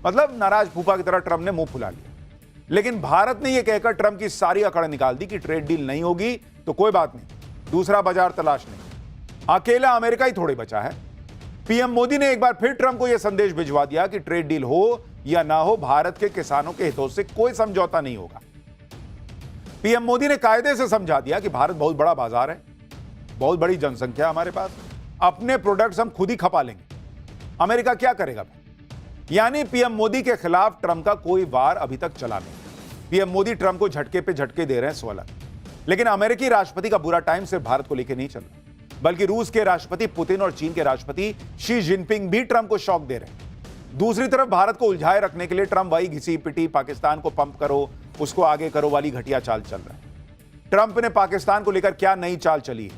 मतलब नाराज फूफा की तरह ट्रंप ने मुंह फुला लिया। लेकिन भारत ने यह कहकर ट्रंप की सारी अकड़ निकाल दी कि ट्रेड डील नहीं होगी तो कोई बात नहीं, दूसरा बाजार तलाश नहीं, अकेला अमेरिका ही थोड़े बचा है। पीएम मोदी ने एक बार फिर ट्रंप को यह संदेश भिजवा दिया कि ट्रेड डील हो या ना हो, भारत के किसानों के हितों से कोई समझौता नहीं होगा। पीएम मोदी ने कायदे से समझा दिया कि भारत बहुत बड़ा बाजार है, बहुत बड़ी जनसंख्या हमारे पास, अपने प्रोडक्ट्स हम खुद ही खपा लेंगे, अमेरिका क्या करेगा। यानी पीएम मोदी के खिलाफ ट्रंप का कोई वार अभी तक चला नहीं। पीएम मोदी ट्रंप को झटके पे झटके दे रहे हैं स्वलग। लेकिन अमेरिकी राष्ट्रपति का बुरा टाइम सिर्फ भारत को लेकर नहीं चल रहा, बल्कि रूस के राष्ट्रपति पुतिन और चीन के राष्ट्रपति शी जिनपिंग भी ट्रंप को शॉक दे रहे हैं। दूसरी तरफ भारत को उलझाए रखने के लिए ट्रंप वही घिसी पिटी पाकिस्तान को पंप करो, उसको आगे करो वाली घटिया चाल चल रहा है। ट्रंप ने पाकिस्तान को लेकर क्या नई चाल चली है?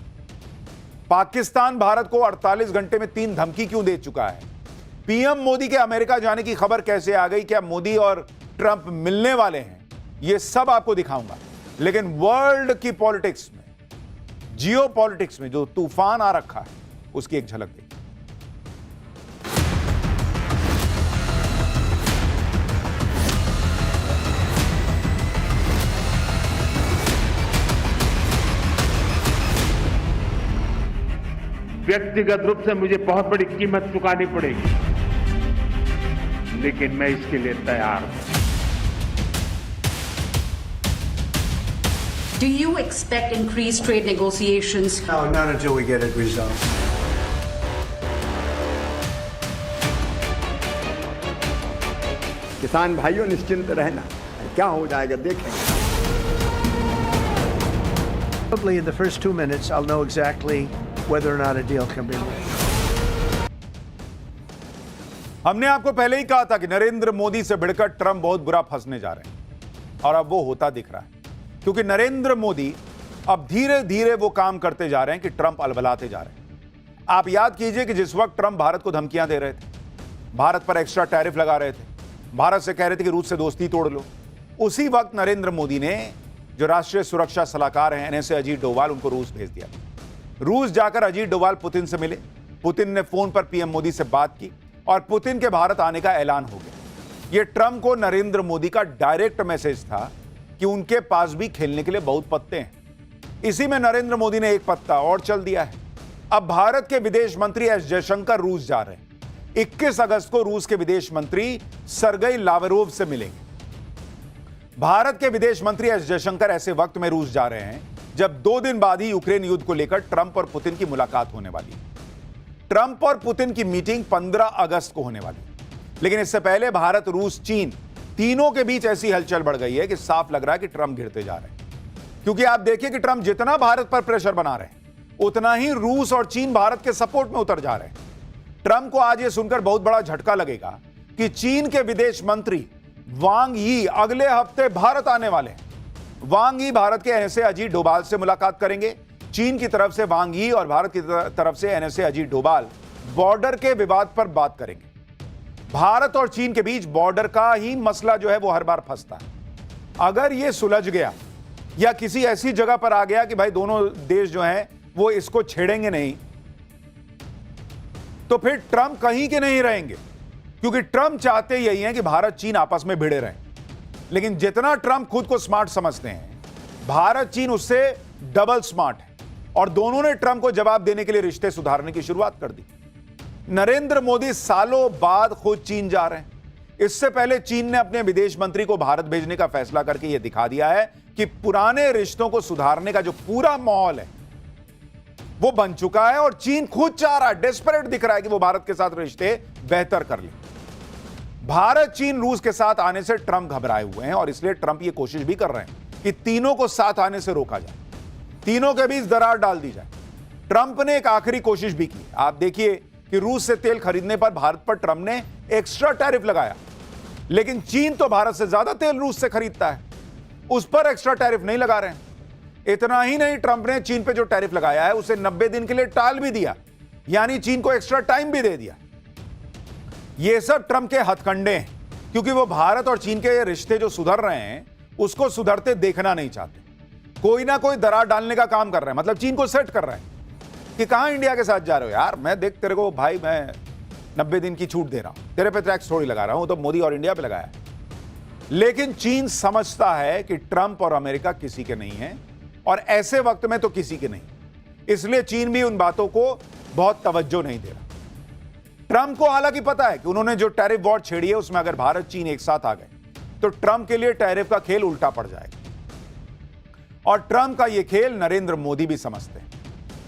पाकिस्तान भारत को 48 घंटे में 3 धमकी क्यों दे चुका है? पीएम मोदी के अमेरिका जाने की खबर कैसे आ गई? क्या मोदी और ट्रंप मिलने वाले हैं? यह सब आपको दिखाऊंगा। लेकिन वर्ल्ड की पॉलिटिक्स में, जियो पॉलिटिक्स में जो तूफान आ रखा है, उसकी एक झलक देखिए। व्यक्तिगत रूप से मुझे बहुत बड़ी कीमत चुकानी पड़ेगी, लेकिन मैं इसके लिए तैयार हूं। Do you expect increased trade negotiations? No, not until we get it resolved. किसान भाइयों निश्चिंत रहना, क्या हो जाएगा देखेंगे। Probably in the first 2 minutes, I'll know exactly whether or not a deal can be made. हमने आपको पहले ही कहा था कि नरेंद्र मोदी से भिड़कर ट्रंप बहुत बुरा फंसने जा रहे हैं, और अब वो होता दिख रहा है। क्योंकि नरेंद्र मोदी अब धीरे धीरे वो काम करते जा रहे हैं कि ट्रंप अलबलाते जा रहे हैं। आप याद कीजिए कि जिस वक्त ट्रंप भारत को धमकियां दे रहे थे, भारत पर एक्स्ट्रा टैरिफ लगा रहे थे, भारत से कह रहे थे कि रूस से दोस्ती तोड़ लो, उसी वक्त नरेंद्र मोदी ने जो राष्ट्रीय सुरक्षा सलाहकार हैं एनएसए अजीत डोभाल, उनको रूस भेज दिया। रूस जाकर अजीत डोभाल पुतिन से मिले, पुतिन ने फोन पर पीएम मोदी से बात की और पुतिन के भारत आने का ऐलान हो गया। यह ट्रंप को नरेंद्र मोदी का डायरेक्ट मैसेज था कि उनके पास भी खेलने के लिए बहुत पत्ते हैं। इसी में नरेंद्र मोदी ने एक पत्ता और चल दिया है। अब भारत के विदेश मंत्री एस जयशंकर रूस जा रहे हैं। 21 अगस्त को रूस के विदेश मंत्री सरगई लावरोव से मिलेंगे। भारत के विदेश मंत्री एस जयशंकर ऐसे वक्त में रूस जा रहे हैं जब 2 दिन बाद ही यूक्रेन युद्ध को लेकर ट्रंप और पुतिन की मुलाकात होने वाली है। ट्रंप और पुतिन की मीटिंग 15 अगस्त को होने वाली है। लेकिन इससे पहले भारत, रूस, चीन तीनों के बीच ऐसी हलचल बढ़ गई है कि साफ लग रहा है कि ट्रंप गिरते जा रहे हैं। क्योंकि आप देखिए कि ट्रंप जितना भारत पर प्रेशर बना रहे हैं, उतना ही रूस और चीन भारत के सपोर्ट में उतर जा रहे हैं। ट्रंप को आज यह सुनकर बहुत बड़ा झटका लगेगा कि चीन के विदेश मंत्री वांग यी अगले हफ्ते भारत आने वाले हैं। वांग यी भारत के एनएसए अजीत डोभाल से मुलाकात करेंगे। चीन की तरफ से वांग यी और भारत की तरफ से एनएसए अजीत डोभाल बॉर्डर के विवाद पर बात करेंगे। भारत और चीन के बीच बॉर्डर का ही मसला जो है वो हर बार फंसता है। अगर यह सुलझ गया या किसी ऐसी जगह पर आ गया कि भाई दोनों देश जो हैं वो इसको छेड़ेंगे नहीं, तो फिर ट्रंप कहीं के नहीं रहेंगे। क्योंकि ट्रंप चाहते यही है कि भारत चीन आपस में भिड़े रहें। लेकिन जितना ट्रंप खुद को स्मार्ट समझते हैं, भारत चीन उससे डबल स्मार्ट है, और दोनों ने ट्रंप को जवाब देने के लिए रिश्ते सुधारने की शुरुआत कर दी। नरेंद्र मोदी सालों बाद खुद चीन जा रहे हैं। इससे पहले चीन ने अपने विदेश मंत्री को भारत भेजने का फैसला करके यह दिखा दिया है कि पुराने रिश्तों को सुधारने का जो पूरा माहौल है वो बन चुका है, और चीन खुद चाह रहा है, डेस्परेट दिख रहा है कि वो भारत के साथ रिश्ते बेहतर कर ले। भारत, चीन, रूस के साथ आने से ट्रंप घबराए हुए हैं, और इसलिए ट्रंप ये कोशिश भी कर रहे हैं कि तीनों को साथ आने से रोका जाए, तीनों के बीच दरार डाल दी जाए। ट्रंप ने एक आखिरी कोशिश भी की। आप देखिए कि रूस से तेल खरीदने पर भारत पर ट्रंप ने एक्स्ट्रा टैरिफ लगाया, लेकिन चीन तो भारत से ज्यादा तेल रूस से खरीदता है, उस पर एक्स्ट्रा टैरिफ नहीं लगा रहे हैं। इतना ही नहीं, ट्रंप ने चीन पे जो टैरिफ लगाया है उसे 90 दिन के लिए टाल भी दिया, यानी चीन को एक्स्ट्रा टाइम भी दे दिया। ये सब ट्रंप के हथकंडे हैं, क्योंकि वो भारत और चीन के रिश्ते जो सुधर रहे हैं उसको सुधरते देखना नहीं चाहते। कोई ना कोई दरार डालने का काम कर रहे हैं, मतलब चीन को सेट कर रहे हैं कि कहां इंडिया के साथ जा रहे हो यार, मैं देख तेरे को भाई, मैं 90 दिन की छूट दे रहा हूं, तेरे पे टैक्स थोड़ी लगा रहा हूं, तो मोदी और इंडिया पे लगाया है। लेकिन चीन समझता है कि ट्रंप और अमेरिका किसी के नहीं है, और ऐसे वक्त में तो किसी के नहीं, इसलिए चीन भी उन बातों को बहुत तवज्जो नहीं दे रहा। ट्रंप को हालांकि पता है कि उन्होंने जो टैरिफ वॉर छेड़ी है उसमें अगर भारत चीन एक साथ आ गए तो ट्रंप के लिए टैरिफ का खेल उल्टा पड़ जाएगा, और ट्रंप का यह खेल नरेंद्र मोदी भी समझते हैं।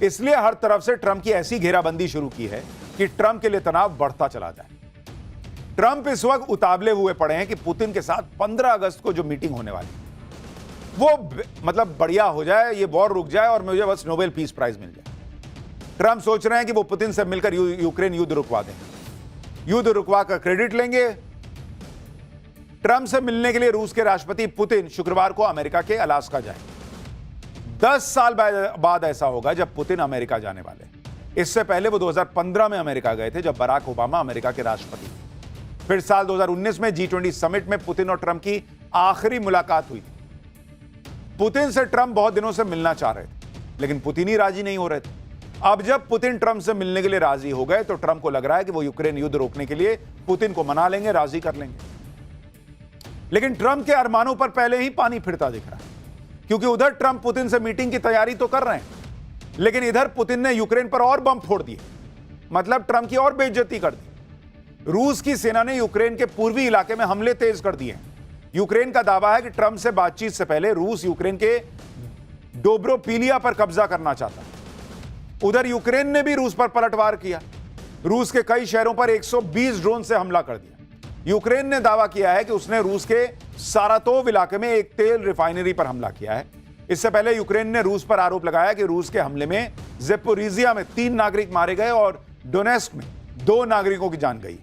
इसलिए हर तरफ से ट्रंप की ऐसी घेराबंदी शुरू की है कि ट्रंप के लिए तनाव बढ़ता चला जाए। ट्रंप इस वक्त उतावले हुए पड़े हैं कि पुतिन के साथ 15 अगस्त को जो मीटिंग होने वाली वो मतलब बढ़िया हो जाए, ये वॉर रुक जाए और मुझे बस नोबेल पीस प्राइज मिल जाए। ट्रंप सोच रहे हैं कि वो पुतिन से मिलकर यूक्रेन युद्ध रुकवा देंगे, युद्ध रुकवा कर क्रेडिट लेंगे। ट्रंप से मिलने के लिए रूस के राष्ट्रपति पुतिन शुक्रवार को अमेरिका के अलास्का जाएंगे। 10 साल बाद ऐसा होगा जब पुतिन अमेरिका जाने वाले। इससे पहले वो 2015 में अमेरिका गए थे, जब बराक ओबामा अमेरिका के राष्ट्रपति थे। फिर साल 2019 में G20 समिट में पुतिन और ट्रंप की आखिरी मुलाकात हुई थी। पुतिन से ट्रंप बहुत दिनों से मिलना चाह रहे थे, लेकिन पुतिन ही राजी नहीं हो रहे थे। अब जब पुतिन ट्रंप से मिलने के लिए राजी हो गए तो ट्रंप को लग रहा है कि वो यूक्रेन युद्ध रोकने के लिए पुतिन को मना लेंगे, राजी कर लेंगे। लेकिन ट्रंप के अरमानों पर पहले ही पानी फिरता दिख रहा है, क्योंकि उधर ट्रंप पुतिन से मीटिंग की तैयारी तो कर रहे हैं, लेकिन इधर पुतिन ने यूक्रेन पर और बम फोड़ दिए, मतलब ट्रंप की और बेइज्जती कर दी। रूस की सेना ने यूक्रेन के पूर्वी इलाके में हमले तेज कर दिए हैं। यूक्रेन का दावा है कि ट्रंप से बातचीत से पहले रूस यूक्रेन के डोब्रोपिलिया पर कब्जा करना चाहता है। उधर यूक्रेन ने भी रूस पर पलटवार किया, रूस के कई शहरों पर 120 ड्रोन से हमला कर दिया। यूक्रेन ने दावा किया है कि उसने रूस के सारातोव इलाके में एक तेल रिफाइनरी पर हमला किया है। इससे पहले यूक्रेन ने रूस पर आरोप लगाया कि रूस के हमले में ज़ेपोरिजिया में 3 नागरिक मारे गए और डोनेस्क में 2 नागरिकों की जान गई।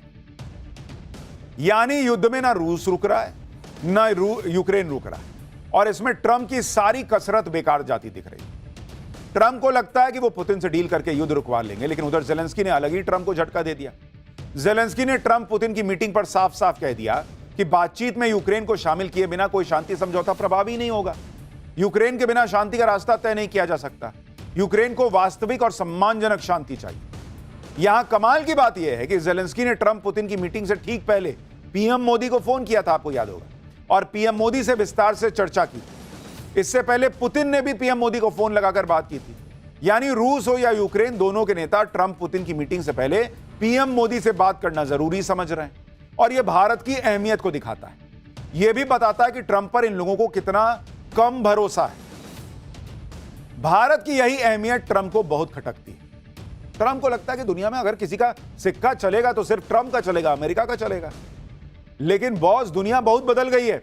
यानी युद्ध में ना रूस रुक रहा है ना यूक्रेन रुक रहा है, और इसमें ट्रंप की सारी कसरत बेकार जाती दिख रही है। ट्रंप को लगता है कि वो पुतिन से डील करके युद्ध रुकवा लेंगे, लेकिन उधर ज़ेलेंस्की ने अलग ही ट्रंप को झटका दे दिया। ज़ेलेंस्की ने ट्रंप पुतिन की मीटिंग पर साफ साफ कह दिया कि बातचीत में यूक्रेन को शामिल किए बिना कोई शांति समझौता प्रभावी नहीं होगा। यूक्रेन के बिना शांति का रास्ता तय नहीं किया जा सकता। यूक्रेन को वास्तविक और सम्मानजनक शांति चाहिए। यहां कमाल की बात यह है कि ज़ेलेंस्की ने ट्रंप पुतिन की मीटिंग से ठीक पहले पीएम मोदी को फोन किया था, आपको याद होगा, और पीएम मोदी से विस्तार से चर्चा की। इससे पहले पुतिन ने भी पीएम मोदी को फोन लगाकर बात की थी। यानी रूस हो या यूक्रेन, दोनों के नेता ट्रंप पुतिन की मीटिंग से पहले पीएम मोदी से बात करना जरूरी समझ रहे हैं, और यह भारत की अहमियत को दिखाता है। यह भी बताता है कि ट्रंप पर इन लोगों को कितना कम भरोसा है। भारत की यही अहमियत ट्रंप को बहुत खटकती है। ट्रंप को लगता है कि दुनिया में अगर किसी का सिक्का चलेगा तो सिर्फ ट्रंप का चलेगा, अमेरिका का चलेगा। लेकिन बॉस, दुनिया बहुत बदल गई है।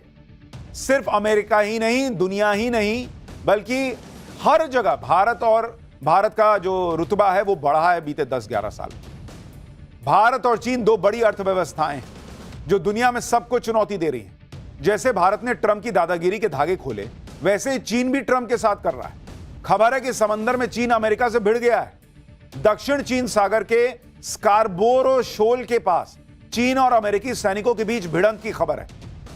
सिर्फ अमेरिका ही नहीं, दुनिया ही नहीं, बल्कि हर जगह भारत का जो रुतबा है वो बढ़ा है बीते 10-11 साल। भारत और चीन 2 बड़ी अर्थव्यवस्थाएं हैं जो दुनिया में सबको चुनौती दे रही हैं। जैसे भारत ने ट्रंप की दादागिरी के धागे खोले, वैसे ही चीन भी ट्रंप के साथ कर रहा है। खबर है कि समंदर में चीन अमेरिका से भिड़ गया है। दक्षिण चीन सागर के स्कारबोरो शोल के पास चीन और अमेरिकी सैनिकों के बीच भिड़ंत की खबर है।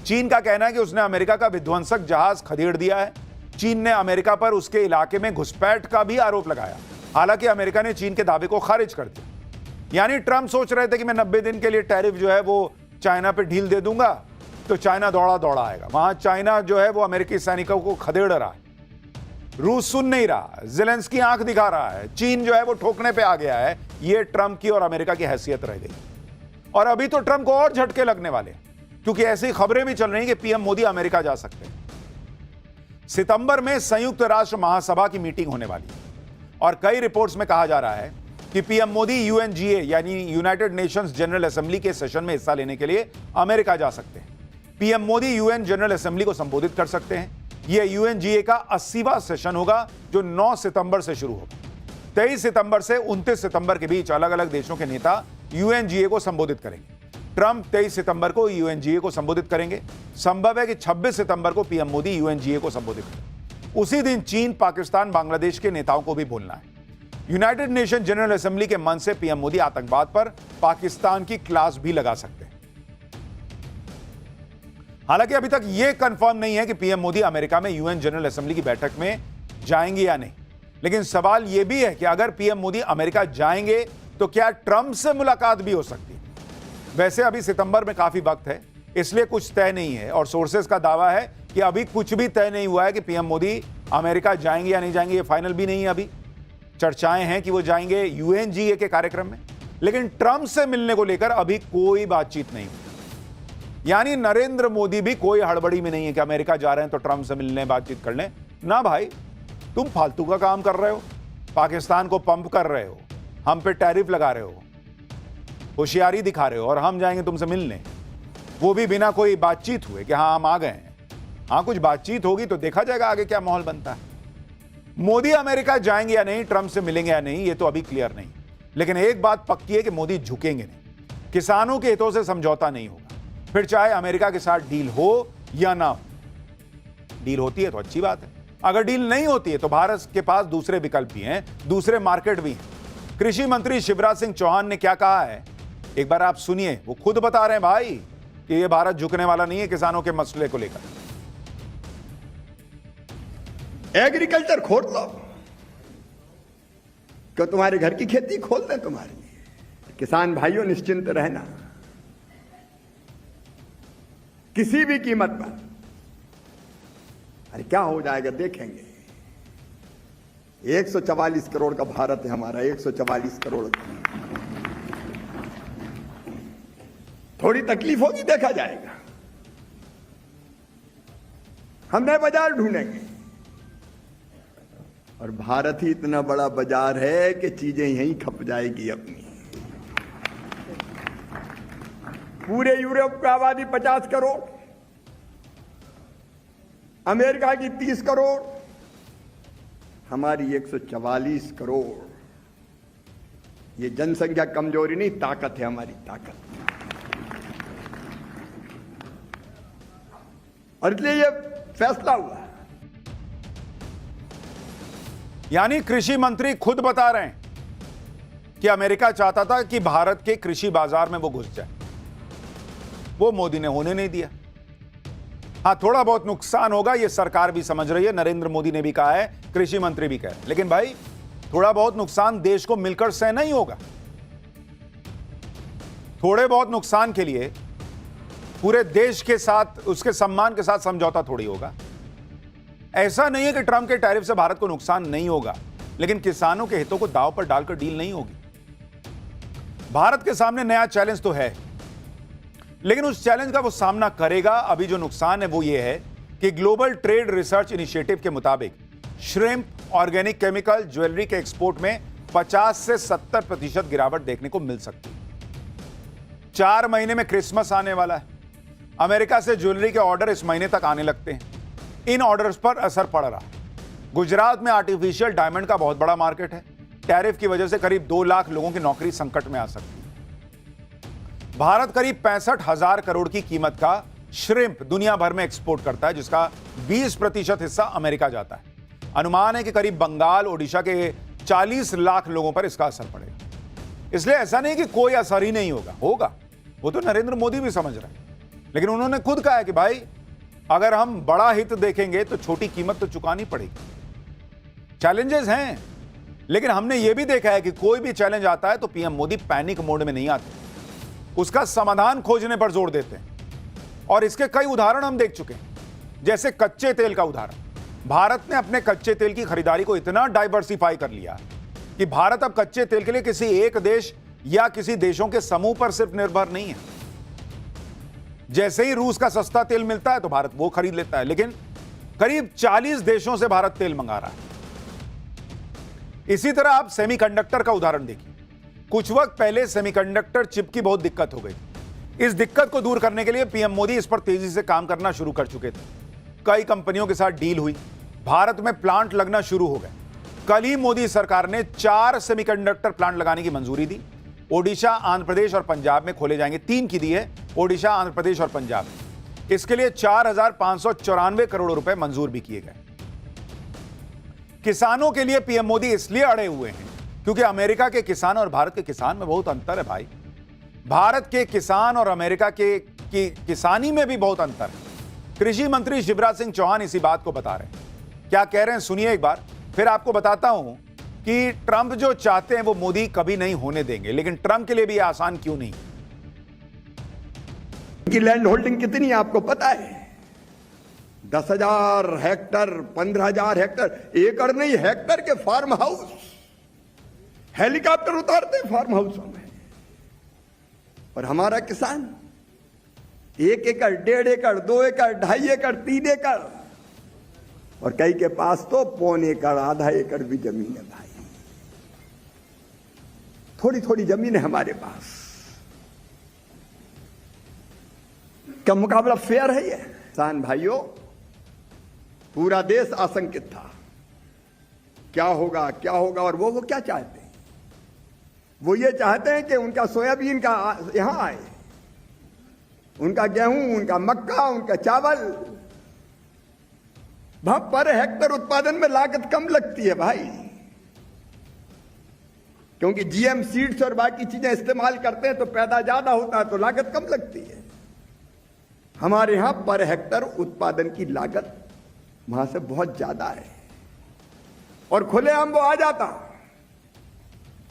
चीन का कहना है कि उसने अमेरिका का विध्वंसक जहाज खदेड़ दिया है। चीन ने अमेरिका पर उसके इलाके में घुसपैठ का भी आरोप लगाया। हालांकि अमेरिका ने चीन के दावे को खारिज कर दिया। यानी ट्रंप सोच रहे थे कि मैं 90 दिन के लिए टैरिफ जो है वो चाइना पे ढील दे दूंगा, तो चाइना दौड़ा दौड़ा आएगा। वहां चाइना जो है वो अमेरिकी सैनिकों को खदेड़ रहा है। रूस सुन नहीं रहा, ज़ेलेंस्की आंख दिखा रहा है, चीन जो है वो ठोकने पे आ गया है। ये ट्रंप की और अमेरिका की हैसियत रह गई। और अभी तो ट्रंप को और झटके लगने वाले, क्योंकि ऐसी खबरें भी चल रही कि पीएम मोदी अमेरिका जा सकते हैं। सितंबर में संयुक्त राष्ट्र महासभा की मीटिंग होने वाली है, और कई रिपोर्ट्स में कहा जा रहा है कि पीएम मोदी यूएनजीए यानी यूनाइटेड नेशंस जनरल असेंबली के सेशन में हिस्सा लेने के लिए अमेरिका जा सकते हैं। PM Modi UN general assembly को संबोधित कर सकते हैं। यह यूएनजीए का 80वां सेशन होगा, जो 9 सितंबर से शुरू होगा। 23 सितंबर से 29 सितंबर के बीच अलग अलग देशों के नेता यूएनजीए को संबोधित करेंगे। ट्रंप 23 सितंबर को यूएनजीए को संबोधित करेंगे। संभव है कि 26 सितंबर को पीएम मोदी यूएनजीए को संबोधित करें। उसी दिन चीन, पाकिस्तान, बांग्लादेश के नेताओं को भी बोलना है। यूनाइटेड नेशन जनरल असेंबली के मंच से पीएम मोदी आतंकवाद पर पाकिस्तान की क्लास भी लगा सकते हैं। हालांकि अभी तक यह कंफर्म नहीं है कि पीएम मोदी अमेरिका में यूएन जनरल असेंबली की बैठक में जाएंगे या नहीं। लेकिन सवाल यह भी है कि अगर पीएम मोदी अमेरिका जाएंगे तो क्या ट्रंप से मुलाकात भी हो सकती है। वैसे अभी सितंबर में काफी वक्त है, इसलिए कुछ तय नहीं है और सोर्सेस का दावा है कि अभी कुछ भी तय नहीं हुआ है कि पीएम मोदी अमेरिका जाएंगे या नहीं जाएंगे, ये फाइनल भी नहीं है। अभी चर्चाएं हैं कि वो जाएंगे यूएनजीए के कार्यक्रम में, लेकिन ट्रंप से मिलने को लेकर अभी कोई बातचीत नहीं हुई। यानी नरेंद्र मोदी भी कोई हड़बड़ी में नहीं है कि अमेरिका जा रहे हैं तो ट्रंप से मिलने बातचीत कर लें। ना भाई, तुम फालतू का काम कर रहे हो, पाकिस्तान को पंप कर रहे हो, हम पे टैरिफ लगा रहे हो, होशियारी दिखा रहे हो और हम जाएंगे तुमसे मिलने, वो भी बिना कोई बातचीत हुए कि हाँ हम आ गए हैं। हाँ, कुछ बातचीत होगी तो देखा जाएगा आगे क्या माहौल बनता है। मोदी अमेरिका जाएंगे या नहीं, ट्रंप से मिलेंगे या नहीं, ये तो अभी क्लियर नहीं। लेकिन एक बात पक्की है कि मोदी झुकेंगे नहीं, किसानों के हितों से समझौता नहीं होगा, फिर चाहे अमेरिका के साथ डील हो या ना हो। डील होती है तो अच्छी बात है, अगर डील नहीं होती है तो भारत के पास दूसरे विकल्प भी हैं, दूसरे मार्केट भी हैं। कृषि मंत्री शिवराज सिंह चौहान ने क्या कहा है, एक बार आप सुनिए। वो खुद बता रहे हैं भाई कि ये भारत झुकने वाला नहीं है किसानों के मसले को लेकर। एग्रीकल्चर खोल लो, क्यों तुम्हारे घर की खेती खोल दें तुम्हारे लिए। किसान भाइयों निश्चिंत रहना, किसी भी कीमत पर। अरे क्या हो जाएगा देखेंगे। 144 करोड़ का भारत है हमारा, 144 करोड़ का। थोड़ी तकलीफ होगी, देखा जाएगा। हम नए बाजार ढूंढेंगे और भारत ही इतना बड़ा बाजार है कि चीजें यहीं खप जाएगी अपनी। पूरे यूरोप की आबादी 50 करोड़, अमेरिका की 30 करोड़, हमारी 144 करोड़। ये जनसंख्या कमजोरी नहीं, ताकत है हमारी, ताकत। और इसलिए ये फैसला हुआ। यानी कृषि मंत्री खुद बता रहे हैं कि अमेरिका चाहता था कि भारत के कृषि बाजार में वो घुस जाए, वो मोदी ने होने नहीं दिया। हाँ, थोड़ा बहुत नुकसान होगा, ये सरकार भी समझ रही है, नरेंद्र मोदी ने भी कहा है, कृषि मंत्री भी कह रहे हैं। लेकिन भाई, थोड़ा बहुत नुकसान देश को मिलकर सहना ही होगा। थोड़े बहुत नुकसान के लिए पूरे देश के साथ, उसके सम्मान के साथ समझौता थोड़ी होगा। ऐसा नहीं है कि ट्रंप के टैरिफ से भारत को नुकसान नहीं होगा, लेकिन किसानों के हितों को दांव पर डालकर डील नहीं होगी। भारत के सामने नया चैलेंज तो है, लेकिन उस चैलेंज का वो सामना करेगा। अभी जो नुकसान है वो ये है कि ग्लोबल ट्रेड रिसर्च इनिशिएटिव के मुताबिक श्रिम्प, ऑर्गेनिक केमिकल, ज्वेलरी के एक्सपोर्ट में 50 से 70% गिरावट देखने को मिल सकती है। 4 महीने में क्रिसमस आने वाला है, अमेरिका से ज्वेलरी के ऑर्डर इस महीने तक आने लगते हैं। इन ऑर्डर्स पर असर पड़ रहा है। गुजरात में आर्टिफिशियल डायमंड का बहुत बड़ा मार्केट है। टैरिफ की वजह से करीब 2 लाख लोगों की नौकरी संकट में आ सकती है। भारत करीब 65,000 करोड़ की कीमत का श्रिम्प दुनिया भर में एक्सपोर्ट करता है, जिसका 20% हिस्सा अमेरिका जाता है। अनुमान है कि करीब बंगाल, ओडिशा के 40 लाख लोगों पर इसका असर पड़ेगा। इसलिए ऐसा नहीं कि कोई असर ही नहीं होगा, होगा। वो तो नरेंद्र मोदी भी समझ रहे हैं, लेकिन उन्होंने खुद कहा है कि भाई, अगर हम बड़ा हित देखेंगे तो छोटी कीमत तो चुकानी पड़ेगी। चैलेंजेस हैं, लेकिन हमने यह भी देखा है कि कोई भी चैलेंज आता है तो पीएम मोदी पैनिक मोड में नहीं आते, उसका समाधान खोजने पर जोर देते हैं। और इसके कई उदाहरण हम देख चुके हैं, जैसे कच्चे तेल का उदाहरण। भारत ने अपने कच्चे तेल की खरीदारी को इतना डाइवर्सिफाई कर लिया कि भारत अब कच्चे तेल के लिए किसी एक देश या किसी देशों के समूह पर सिर्फ निर्भर नहीं है। जैसे ही रूस का सस्ता तेल मिलता है तो भारत वो खरीद लेता है, लेकिन करीब 40 देशों से भारत तेल मंगा रहा है। इसी तरह आप सेमीकंडक्टर का उदाहरण देखिए। कुछ वक्त पहले सेमीकंडक्टर चिप की बहुत दिक्कत हो गई। इस दिक्कत को दूर करने के लिए पीएम मोदी इस पर तेजी से काम करना शुरू कर चुके थे। कई कंपनियों के साथ डील हुई, भारत में प्लांट लगना शुरू हो गए। कल ही मोदी सरकार ने 4 सेमीकंडक्टर प्लांट लगाने की मंजूरी दी। ओडिशा, आंध्र प्रदेश और पंजाब में खोले जाएंगे। 3 की दी है, ओडिशा, आंध्र प्रदेश और पंजाब। इसके लिए 4,594 करोड़ रुपए मंजूर भी किए गए। किसानों के लिए पीएम मोदी इसलिए अड़े हुए हैं क्योंकि अमेरिका के किसान और भारत के किसान में बहुत अंतर है भाई। भारत के किसान और अमेरिका के किसानी में भी बहुत अंतर है। कृषि मंत्री शिवराज सिंह चौहान इसी बात को बता रहे हैं। क्या कह रहे हैं सुनिए एक बार, फिर आपको बताता हूं कि ट्रंप जो चाहते हैं वो मोदी कभी नहीं होने देंगे। लेकिन ट्रंप के लिए भी आसान क्यों नहीं। उनकी लैंड होल्डिंग कितनी है आपको पता है? 10,000 हेक्टर, 15,000 हेक्टर, एकड़ नहीं हेक्टर के फार्म हाउस, हेलीकॉप्टर उतारते हैं फार्म हाउसों में। और हमारा किसान 1 एकड़, 1.5 एकड़, 2 एकड़, 2.5 एकड़, 3 एकड़, और कई के पास तो 1.25 एकड़, आधा एकड़ भी जमीन है भाई। थोड़ी थोड़ी जमीन है हमारे पास। क्या मुकाबला फेयर है ये? किसान भाइयों, पूरा देश आशंकित था, क्या होगा क्या होगा। और वो क्या चाहते हैं? वो ये चाहते हैं कि उनका सोयाबीन का यहां आए, उनका गेहूं, उनका मक्का, उनका चावल। वहां पर हेक्टर उत्पादन में लागत कम लगती है भाई, क्योंकि जीएम सीड्स और बाकी चीजें इस्तेमाल करते हैं तो पैदा ज्यादा होता है, तो लागत कम लगती है। हमारे यहां पर हेक्टर उत्पादन की लागत वहां से बहुत ज्यादा है, और खुलेआम वो आ जाता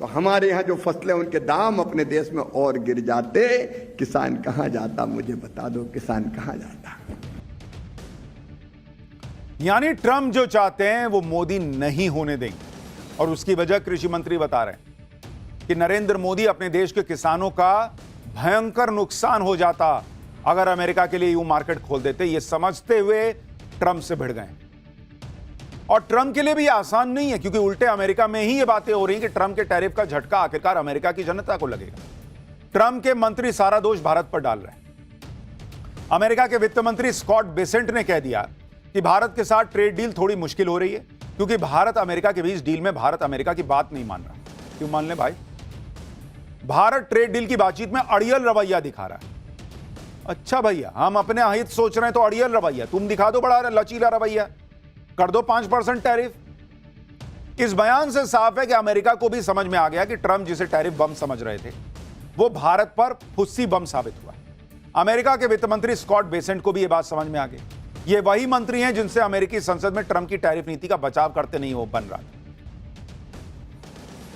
तो हमारे यहां जो फसलें, उनके दाम अपने देश में और गिर जाते। किसान कहां जाता? मुझे बता दो, किसान कहां जाता? यानी ट्रंप जो चाहते हैं वो मोदी नहीं होने देंगे, और उसकी वजह कृषि मंत्री बता रहे हैं कि नरेंद्र मोदी अपने देश के किसानों का भयंकर नुकसान हो जाता अगर अमेरिका के लिए यूं मार्केट खोल देते। ये समझते हुए ट्रंप से भिड़ गए, और ट्रंप के लिए भी आसान नहीं है, क्योंकि उल्टे अमेरिका में ही ये बातें हो रही हैं कि ट्रंप के टैरिफ का झटका आखिरकार अमेरिका की जनता को लगेगा। ट्रंप के मंत्री सारा दोष भारत पर डाल रहे हैं। अमेरिका के वित्त मंत्री स्कॉट बेसेंट ने कह दिया कि भारत के साथ ट्रेड डील थोड़ी मुश्किल हो रही है, क्योंकि भारत अमेरिका के बीच डील में भारत अमेरिका की बात नहीं मान रहा। क्यों मान ले भाई? भारत ट्रेड डील की बातचीत में अड़ियल रवैया दिखा रहा है। अच्छा भैया, हम अपने हित सोच रहे हैं तो अड़ियल रवैया, तुम दिखा दो बड़ा लचीला रवैया, कर दो 5% टैरिफ। इस बयान से साफ है कि अमेरिका को भी समझ में आ गया कि ट्रंप जिसे टैरिफ बम समझ रहे थे वो भारत पर फुस्सी बम साबित हुआ। अमेरिका के वित्त मंत्री स्कॉट बेसेंट को भी यह बात समझ में आ गई। ये वही मंत्री हैं जिनसे अमेरिकी संसद में ट्रंप की टैरिफ नीति का बचाव करते नहीं वो बन रहा था।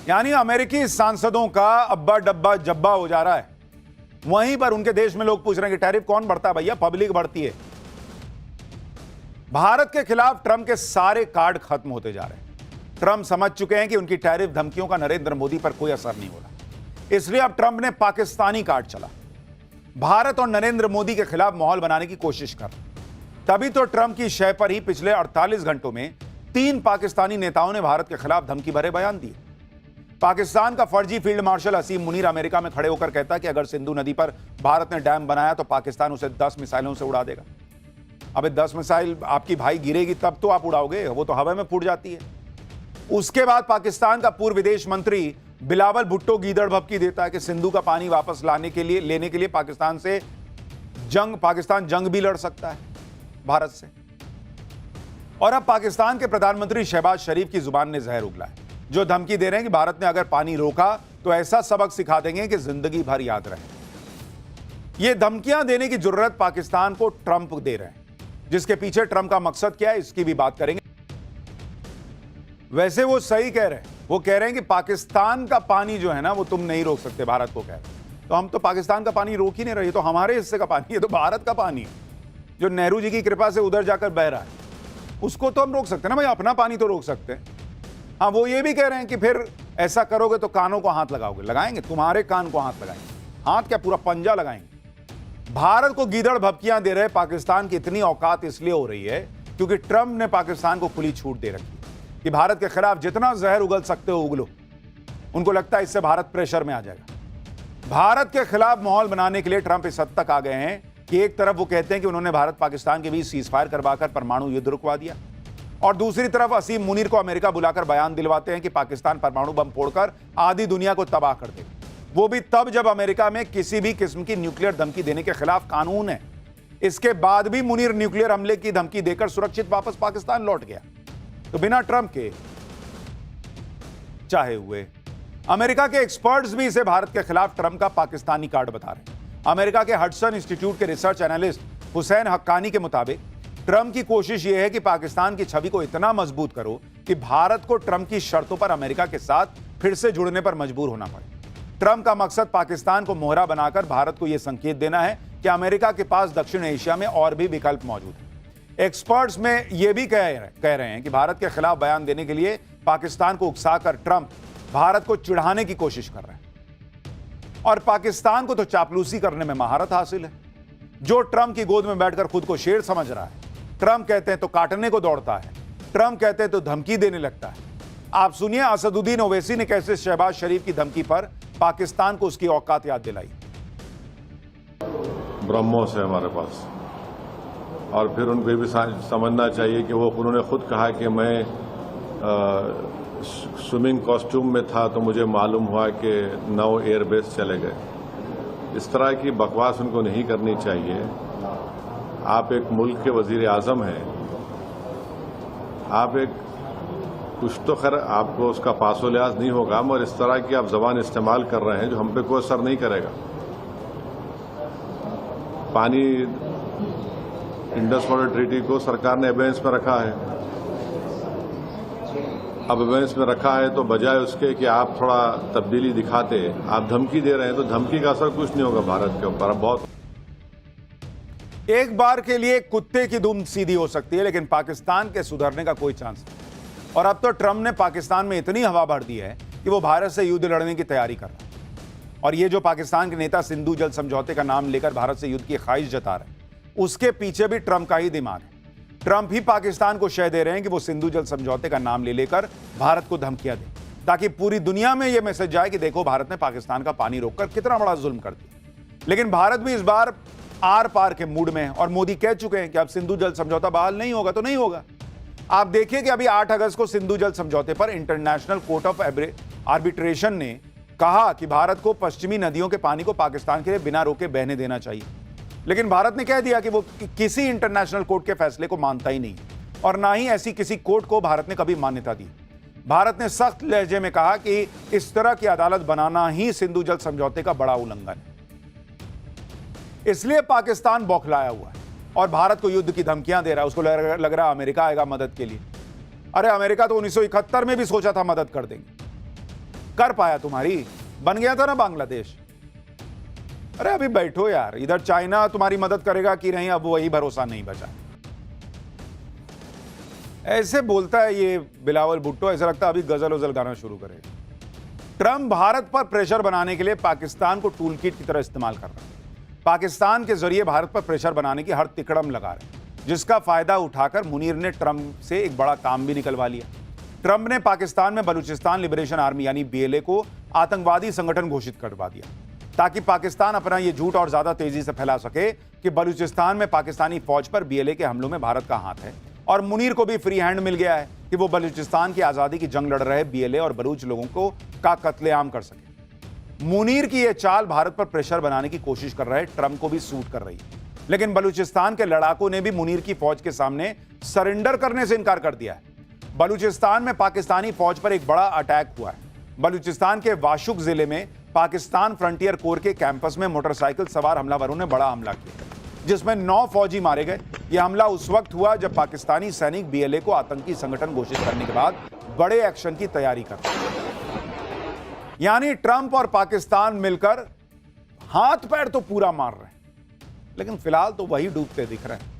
यानी अमेरिकी सांसदों का अब्बा डब्बा जब्बा हो जा रहा है। वहीं पर उनके देश में लोग पूछ रहे हैं कि टैरिफ कौन बढ़ता है? भैया पब्लिक बढ़ती है। भारत के खिलाफ ट्रंप के सारे कार्ड खत्म होते जा रहे हैं। ट्रंप समझ चुके हैं कि उनकी टैरिफ धमकियों का नरेंद्र मोदी पर कोई असर नहीं हो रहा, इसलिए अब ट्रंप ने पाकिस्तानी कार्ड चला, भारत और नरेंद्र मोदी के खिलाफ माहौल बनाने की कोशिश कर। तभी तो ट्रंप की शय पर ही पिछले 48 घंटों में 3 पाकिस्तानी नेताओं ने भारत के खिलाफ धमकी भरे बयान दिए। पाकिस्तान का फर्जी फील्ड मार्शल असीम मुनीर अमेरिका में खड़े होकर कहता कि अगर सिंधु नदी पर भारत ने डैम बनाया तो पाकिस्तान उसे 10 मिसाइलों से उड़ा देगा। अबे 10 मिसाइल आपकी भाई गिरेगी तब तो आप उड़ाओगे, वो तो हवा में फूट जाती है। उसके बाद पाकिस्तान का पूर्व विदेश मंत्री बिलावल भुट्टो गीदड़ भपकी देता है कि सिंधु का पानी वापस लेने के लिए पाकिस्तान जंग भी लड़ सकता है भारत से। और अब पाकिस्तान के प्रधानमंत्री शहबाज शरीफ की जुबान ने जहर उगला है, जो धमकी दे रहे हैं कि भारत ने अगर पानी रोका तो ऐसा सबक सिखा देंगे कि जिंदगी भर याद रहे। ये धमकियां देने की जरूरत पाकिस्तान को ट्रंप दे रहे हैं, जिसके पीछे ट्रंप का मकसद क्या है इसकी भी बात करेंगे। वैसे वो सही कह रहे हैं, वो कह रहे हैं कि पाकिस्तान का पानी जो है ना वो तुम नहीं रोक सकते, भारत को कह रहे हैं। तो हम तो पाकिस्तान का पानी रोक ही नहीं रहे, तो हमारे हिस्से का पानी है, तो भारत का पानी है जो नेहरू जी की कृपा से उधर जाकर बह रहा है, उसको तो हम रोक सकते हैं ना भाई, अपना पानी तो रोक सकते हैं। हाँ, वो ये भी कह रहे हैं कि फिर ऐसा करोगे तो कानों को हाथ लगाओगे। लगाएंगे, तुम्हारे कान को हाथ लगाएंगे, हाथ क्या पूरा पंजा लगाएंगे। भारत को गीदड़ भपकियां दे रहे पाकिस्तान की इतनी औकात इसलिए हो रही है क्योंकि ट्रंप ने पाकिस्तान को खुली छूट दे रखी कि भारत के खिलाफ जितना जहर उगल सकते हो उगलो। उनको लगता है इससे भारत प्रेशर में आ जाएगा। भारत के खिलाफ माहौल बनाने के लिए ट्रंप इस हद तक आ गए हैं कि एक तरफ वो कहते हैं कि उन्होंने भारत पाकिस्तान के बीच सीजफायर करवाकर परमाणु युद्ध रुकवा दिया, और दूसरी तरफ असीम मुनीर को अमेरिका बुलाकर बयान दिलवाते हैं कि पाकिस्तान परमाणु बम फोड़कर आधी दुनिया को तबाह कर देगा, वो भी तब जब अमेरिका में किसी भी किस्म की न्यूक्लियर धमकी देने के खिलाफ कानून है। इसके बाद भी मुनीर न्यूक्लियर हमले की धमकी देकर सुरक्षित वापस पाकिस्तान लौट गया। तो बिना ट्रंप के चाहे हुए अमेरिका के एक्सपर्ट्स भी इसे भारत के खिलाफ ट्रंप का पाकिस्तानी कार्ड बता रहे हैं। अमेरिका के हडसन इंस्टीट्यूट के रिसर्च एनालिस्ट हुसैन हक्कानी के मुताबिक ट्रंप की कोशिश यह है कि पाकिस्तान की छवि को इतना मजबूत करो कि भारत को ट्रंप की शर्तों पर अमेरिका के साथ फिर से जुड़ने पर मजबूर होना पड़े। ट्रंप का मकसद पाकिस्तान को मोहरा बनाकर भारत को यह संकेत देना है कि अमेरिका के पास दक्षिण एशिया में और भी विकल्प मौजूद हैं। एक्सपर्ट्स में यह भी कह रहे हैं कि भारत के खिलाफ बयान देने के लिए पाकिस्तान को उकसाकर ट्रंप भारत को चिढ़ाने की कोशिश कर रहे हैं। और पाकिस्तान को तो चापलूसी करने में महारत हासिल है। जो ट्रंप की गोद में बैठकर खुद को शेर समझ रहा है, ट्रंप कहते हैं तो काटने को दौड़ता है, ट्रंप कहते हैं तो धमकी देने लगता है। आप सुनिए असदुद्दीन ओवैसी ने कैसे शहबाज शरीफ की धमकी पर पाकिस्तान को उसकी औकात याद दिलाई। ब्रह्मोस है हमारे पास, और फिर उनको ये भी समझना चाहिए कि वो उन्होंने खुद कहा कि मैं स्विमिंग कॉस्ट्यूम में था तो मुझे मालूम हुआ कि 9 एयरबेस चले गए। इस तरह की बकवास उनको नहीं करनी चाहिए। आप एक मुल्क के वजीर आजम हैं, आप एक कुछ तो खैर आपको उसका पासो लिहाज नहीं होगा, मगर इस तरह की आप जबान इस्तेमाल कर रहे हैं जो हम पे कोई असर नहीं करेगा। पानी इंडस वाटर ट्रीटी को सरकार ने एबेंस में रखा है। अब एबेंस में रखा है तो बजाय उसके कि आप थोड़ा तब्दीली दिखाते, आप धमकी दे रहे हैं, तो धमकी का असर कुछ नहीं होगा भारत के ऊपर। अब बहुत एक बार के लिए कुत्ते की दुम सीधी हो सकती है, लेकिन पाकिस्तान के सुधरने का कोई चांस नहीं। और अब तो ट्रंप ने पाकिस्तान में इतनी हवा भर दी है कि वो भारत से युद्ध लड़ने की तैयारी कर रहा है। और ये जो पाकिस्तान के नेता सिंधु जल समझौते का नाम लेकर भारत से युद्ध की ख्वाहिश जता रहे हैं, उसके पीछे भी ट्रंप का ही दिमाग है। ट्रंप ही पाकिस्तान को शय दे रहे हैं कि वो सिंधु जल समझौते का नाम ले लेकर भारत को धमकियां दे, ताकि पूरी दुनिया में यह मैसेज जाए कि देखो भारत ने पाकिस्तान का पानी रोककर कितना बड़ा जुल्म कर दिया। लेकिन भारत भी इस बार आर पार के मूड में है और मोदी कह चुके हैं कि अब सिंधु जल समझौता बहाल नहीं होगा तो नहीं होगा। आप देखिए कि अभी 8 अगस्त को सिंधु जल समझौते पर इंटरनेशनल कोर्ट ऑफ आर्बिट्रेशन ने कहा कि भारत को पश्चिमी नदियों के पानी को पाकिस्तान के लिए बिना रोके बहने देना चाहिए। लेकिन भारत ने कह दिया कि वो किसी इंटरनेशनल कोर्ट के फैसले को मानता ही नहीं और ना ही ऐसी किसी कोर्ट को भारत ने कभी मान्यता दी। भारत ने सख्त लहजे में कहा कि इस तरह की अदालत बनाना ही सिंधु जल समझौते का बड़ा उल्लंघन है। इसलिए पाकिस्तान बौखलाया हुआ है और भारत को युद्ध की धमकियां दे रहा है। उसको लग रहा है अमेरिका आएगा मदद के लिए। अरे अमेरिका तो 1971 में भी सोचा था मदद कर देंगे, कर पाया तुम्हारी? बन गया था ना बांग्लादेश। अरे अभी बैठो यार, इधर चाइना तुम्हारी मदद करेगा कि नहीं, अब वही भरोसा नहीं बचा। ऐसे बोलता है ये बिलावल भुट्टो, ऐसा लगता है अभी गजल वजल गाना शुरू करेगा। ट्रंप भारत पर प्रेशर बनाने के लिए पाकिस्तान को टूल किट की तरह इस्तेमाल कर रहा है। पाकिस्तान के जरिए भारत पर प्रेशर बनाने की हर तिकड़म लगा रहे हैं, जिसका फायदा उठाकर मुनीर ने ट्रंप से एक बड़ा काम भी निकलवा लिया। ट्रंप ने पाकिस्तान में बलूचिस्तान लिबरेशन आर्मी यानी BLA को आतंकवादी संगठन घोषित करवा दिया, ताकि पाकिस्तान अपना यह झूठ और ज्यादा तेजी से फैला सके कि बलूचिस्तान में पाकिस्तानी फौज पर BLA के हमलों में भारत का हाथ है। और मुनीर को भी फ्री हैंड मिल गया है कि वो बलूचिस्तान की आजादी की जंग लड़ रहे BLA और बलूच लोगों को का कत्लेआम कर सके। मुनीर की यह चाल भारत पर प्रेशर बनाने की कोशिश कर रहे ट्रंप को भी सूट कर रही है। लेकिन बलूचिस्तान के लड़ाकों ने भी मुनीर की फौज के सामने सरेंडर करने से इनकार कर दिया है। बलूचिस्तान में पाकिस्तानी फौज पर एक बड़ा अटैक हुआ है। बलूचिस्तान के वाशुक जिले में पाकिस्तान फ्रंटियर कोर के कैंपस में मोटरसाइकिल सवार हमलावरों ने बड़ा हमला किया, जिसमें 9 फौजी मारे गए। यह हमला उस वक्त हुआ जब पाकिस्तानी सैनिक BLA को आतंकी संगठन घोषित करने के बाद बड़े एक्शन की तैयारी कर रहे हैं। यानी ट्रंप और पाकिस्तान मिलकर हाथ पैर तो पूरा मार रहे हैं, लेकिन फिलहाल तो वही डूबते दिख रहे हैं।